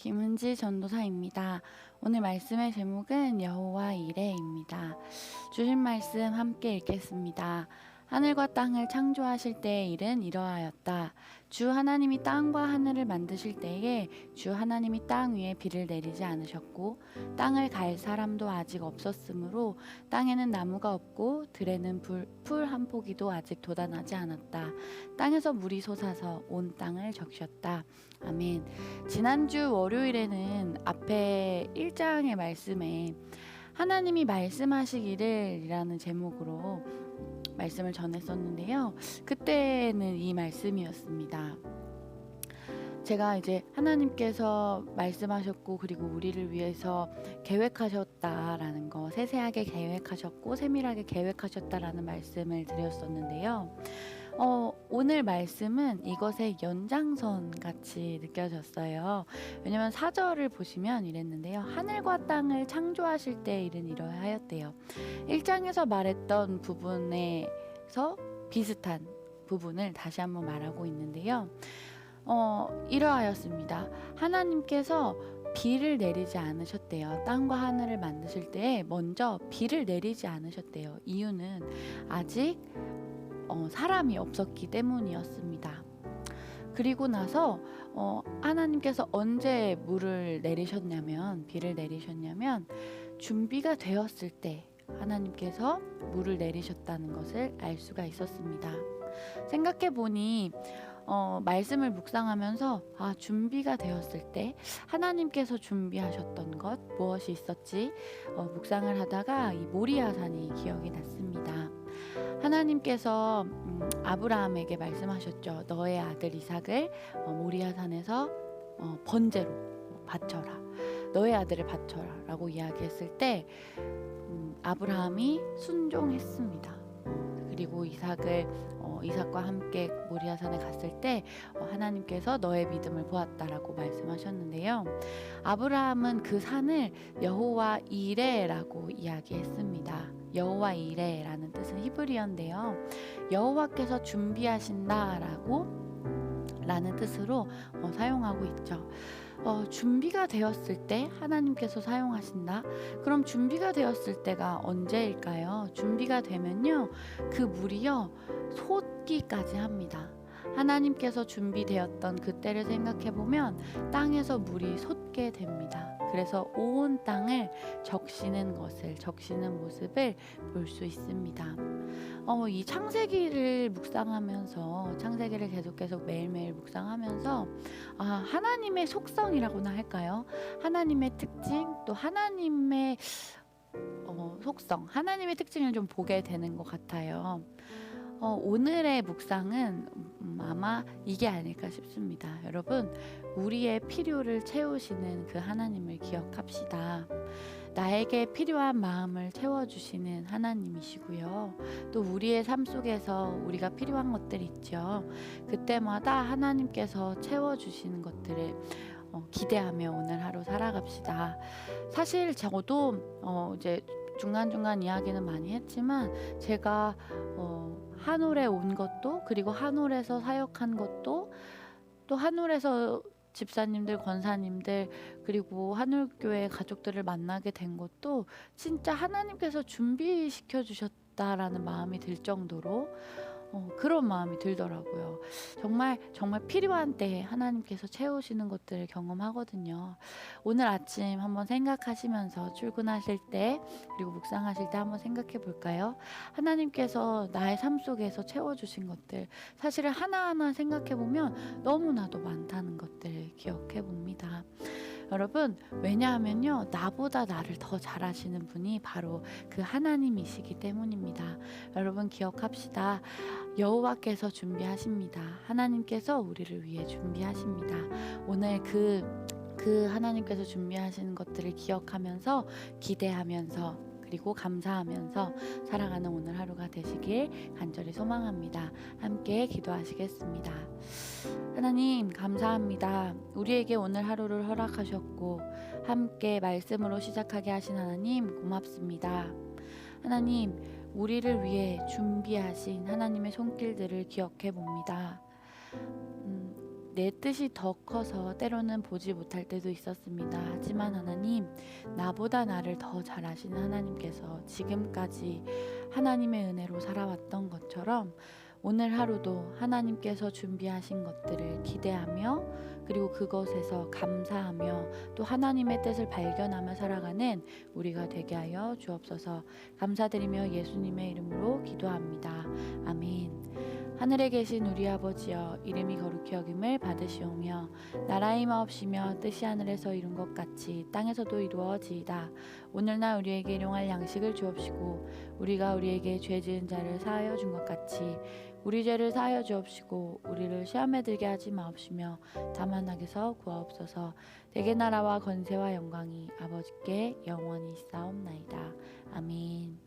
김은지 전도사입니다. 오늘 말씀의 제목은 여호와 이레입니다. 주신 말씀 함께 읽겠습니다. 하늘과 땅을 창조하실 때의 일은 이러하였다. 주 하나님이 땅과 하늘을 만드실 때에 주 하나님이 땅 위에 비를 내리지 않으셨고 땅을 갈 사람도 아직 없었으므로 땅에는 나무가 없고 들에는 풀 한 포기도 아직 돋아나지 않았다. 땅에서 물이 솟아서 온 땅을 적셨다. 아멘. 지난주 월요일에는 앞에 1장의 말씀에 하나님이 말씀하시기를 이라는 제목으로 말씀을 전했었는데요. 그때는 이 말씀이었습니다. 제가 이제 하나님께서 말씀하셨고 그리고 우리를 위해서 계획하셨다라는 거, 세세하게 계획하셨고 세밀하게 계획하셨다라는 말씀을 드렸었는데요. 오늘 말씀은 이것의 연장선 같이 느껴졌어요. 왜냐면 4절을 보시면 이랬는데요. 하늘과 땅을 창조하실 때 일은 이러하였대요. 1장에서 말했던 부분에서 비슷한 부분을 다시 한번 말하고 있는데요. 이러하였습니다. 하나님께서 비를 내리지 않으셨대요. 땅과 하늘을 만드실 때 먼저 비를 내리지 않으셨대요. 이유는 아직 사람이 없었기 때문이었습니다. 그리고 나서 하나님께서 언제 물을 내리셨냐면, 비를 내리셨냐면 준비가 되었을 때 하나님께서 물을 내리셨다는 것을 알 수가 있었습니다. 생각해 보니 말씀을 묵상하면서 준비가 되었을 때 하나님께서 준비하셨던 것 무엇이 있었지 묵상을 하다가 이 모리아산이 기억이 났습니다. 하나님께서 아브라함에게 말씀하셨죠. 너의 아들 이삭을 모리아산에서 번제로 바쳐라. 너의 아들을 바쳐라 라고 이야기했을 때 아브라함이 순종했습니다. 그리고 이삭과 함께 모리아산에 갔을 때 하나님께서 너의 믿음을 보았다라고 말씀하셨는데요. 아브라함은 그 산을 여호와 이레라고 이야기했습니다. 여호와 이레라는 뜻은 히브리어인데요. 여호와께서 준비하신다라고 라는 뜻으로 사용하고 있죠. 준비가 되었을 때 하나님께서 사용하신다. 그럼 준비가 되었을 때가 언제일까요? 준비가 되면요, 그 물이요 솟기까지 합니다. 하나님께서 준비되었던 그때를 생각해 보면 땅에서 물이 솟게 됩니다. 그래서 온 땅을 적시는 모습을 볼 수 있습니다. 이 창세기를 묵상하면서, 창세기를 계속 매일매일 묵상하면서 하나님의 속성이라고나 할까요? 하나님의 특징, 또 하나님의 속성, 하나님의 특징을 좀 보게 되는 것 같아요. 오늘의 묵상은 아마 이게 아닐까 싶습니다. 여러분, 우리의 필요를 채우시는 그 하나님을 기억합시다. 나에게 필요한 마음을 채워주시는 하나님이시고요. 또 우리의 삶 속에서 우리가 필요한 것들이 있죠. 그때마다 하나님께서 채워주시는 것들을 기대하며 오늘 하루 살아갑시다. 사실 저도 이제 중간중간 이야기는 많이 했지만 제가 한올에 온 것도, 그리고 한올에서 사역한 것도, 또 한올에서 집사님들, 권사님들, 그리고 한올교회 가족들을 만나게 된 것도 진짜 하나님께서 준비시켜 주셨다라는 마음이 들 정도로 그런 마음이 들더라고요. 정말 필요한 때에 하나님께서 채우시는 것들을 경험하거든요. 오늘 아침 한번 생각하시면서 출근하실 때, 그리고 묵상하실 때 한번 생각해 볼까요? 하나님께서 나의 삶 속에서 채워주신 것들, 사실은 하나하나 생각해 보면 너무나도 많다는 것들을 기억해 봅니다. 여러분, 왜냐하면요, 나보다 나를 더 잘 아시는 분이 바로 그 하나님이시기 때문입니다. 여러분, 기억합시다. 여호와께서 준비하십니다. 하나님께서 우리를 위해 준비하십니다. 오늘 그 하나님께서 준비하시는 것들을 기억하면서, 기대하면서, 그리고 감사하면서 살아가는 오늘 하루가 되시길 간절히 소망합니다. 함께 기도하시겠습니다. 하나님, 감사합니다. 우리에게 오늘 하루를 허락하셨고 함께 말씀으로 시작하게 하신 하나님, 고맙습니다. 하나님, 우리를 위해 준비하신 하나님의 손길들을 기억해 봅니다. 내 뜻이 더 커서 때로는 보지 못할 때도 있었습니다. 하지만 하나님, 나보다 나를 더 잘 아시는 하나님께서 지금까지 하나님의 은혜로 살아왔던 것처럼 오늘 하루도 하나님께서 준비하신 것들을 기대하며 그리고 그것에서 감사하며 또 하나님의 뜻을 발견하며 살아가는 우리가 되게 하여 주옵소서. 감사드리며 예수님의 이름으로 기도합니다. 아멘. 하늘에 계신 우리 아버지여, 이름이 거룩히 여김을 받으시오며 나라의 마옵시며 뜻이 하늘에서 이룬 것 같이 땅에서도 이루어지이다. 오늘날 우리에게 일용할 양식을 주옵시고 우리가 우리에게 죄 지은 자를 사하여 준 것 같이 우리 죄를 사하여 주옵시고 우리를 시험에 들게 하지 마옵시며 다만 악에서 구하옵소서. 대개 나라와 권세와 영광이 아버지께 영원히 있사옵나이다. 아멘.